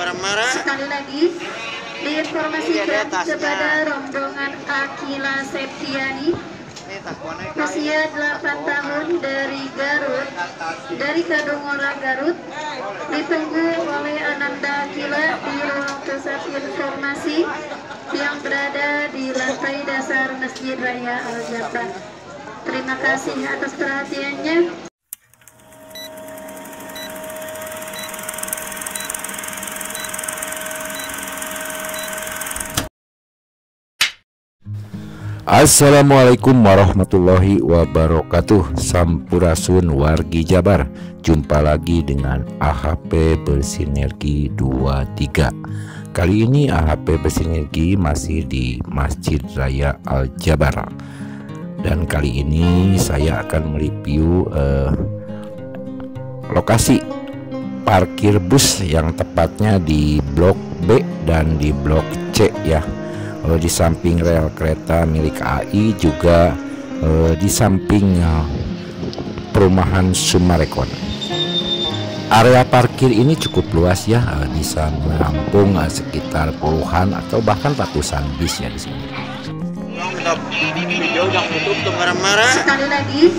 marah-marah. Sekali lagi diinformasikan kepada rombongan Akila Septiani usia 8 tahun dari Garut, dari Kadungora Garut, ditunggu oleh Ananda Akila di ruang pusat informasi yang berada di lantai dasar Masjid Raya Al-Jabar. Terima kasih atas perhatiannya. Assalamualaikum warahmatullahi wabarakatuh. Sampurasun wargi Jabar. Jumpa lagi dengan AHP Bersinergi 23. Kali ini AHP Bersinergi masih di Masjid Raya Al-Jabar. Dan kali ini saya akan mereview lokasi parkir bus yang tepatnya di Blok B dan di Blok C ya. Di samping rel kereta milik AI, juga di samping perumahan Sumarekon. Area parkir ini cukup luas ya, bisa menampung sekitar puluhan atau bahkan ratusan bis ya di sini. Sekali lagi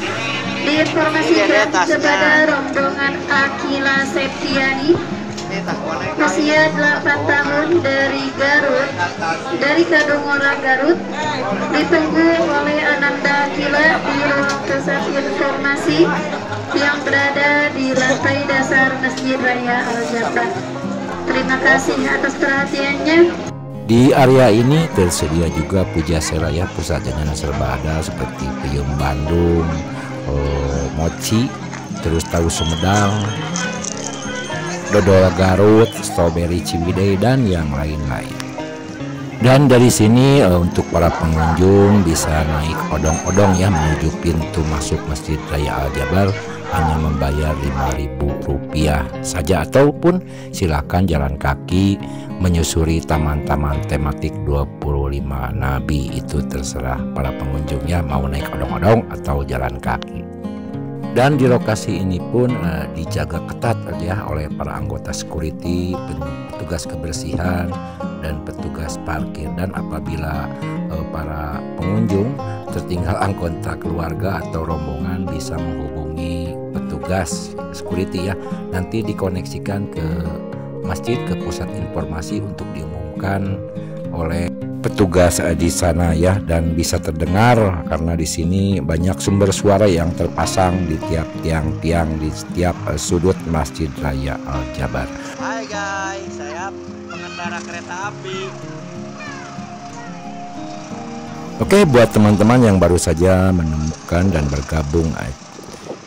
diinformasikan kepada rombongan Akila Septiani usia 8 tahun dari Garut, dari Kadungora Garut, ditunggu oleh Ananda Akila di ruang pusat informasi yang berada di lantai dasar Masjid Raya Al-Jabar. Terima kasih atas perhatiannya. Di area ini tersedia juga pujasera ya, pusat jajanan serba ada seperti peyem Bandung, mochi, terus tahu Sumedang, dodol Garut, stroberi Ciwidey, dan yang lain-lain. Dan dari sini untuk para pengunjung bisa naik odong-odong ya menuju pintu masuk Masjid Raya Al-Jabar, hanya membayar Rp5.000 saja, ataupun silakan jalan kaki menyusuri taman-taman tematik 25 Nabi. Itu terserah para pengunjungnya mau naik odong-odong atau jalan kaki. Dan di lokasi ini pun dijaga ketat ya oleh para anggota security, petugas kebersihan, dan petugas parkir. Dan apabila para pengunjung tertinggal anggota keluarga atau rombongan, bisa menghubungi petugas security ya. Nanti dikoneksikan ke masjid, ke pusat informasi untuk diumumkan oleh petugas di sana ya, dan bisa terdengar karena di sini banyak sumber suara yang terpasang di tiap tiang-tiang di setiap sudut Masjid Raya Al-Jabar. Hai guys, saya pengendara kereta api. Oke, buat teman-teman yang baru saja menemukan dan bergabung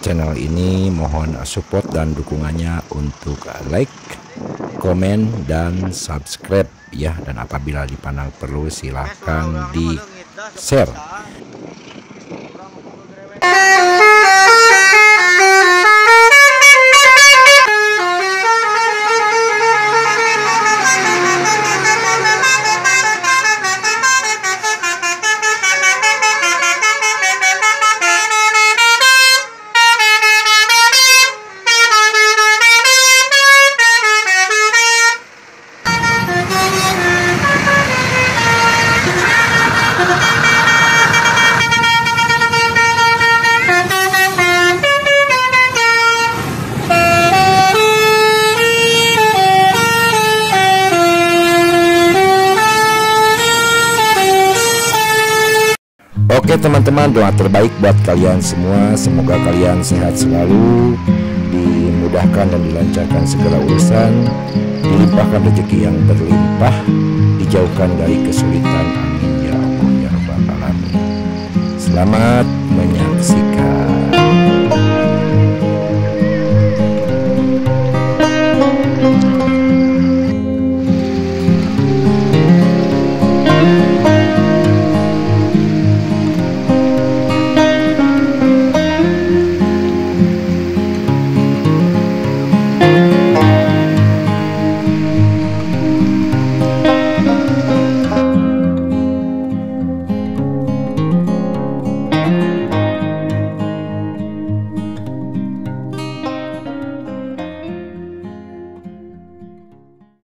channel ini, mohon support dan dukungannya untuk like, komen, dan subscribe ya. Dan apabila dipandang perlu silahkan di share. Oke teman-teman, doa terbaik buat kalian semua. Semoga kalian sehat selalu, dimudahkan dan dilancarkan segala urusan, dilimpahkan rezeki yang berlimpah, dijauhkan dari kesulitan. Amin ya Allah ya Rabbal Alamin. Selamat menyaksikan.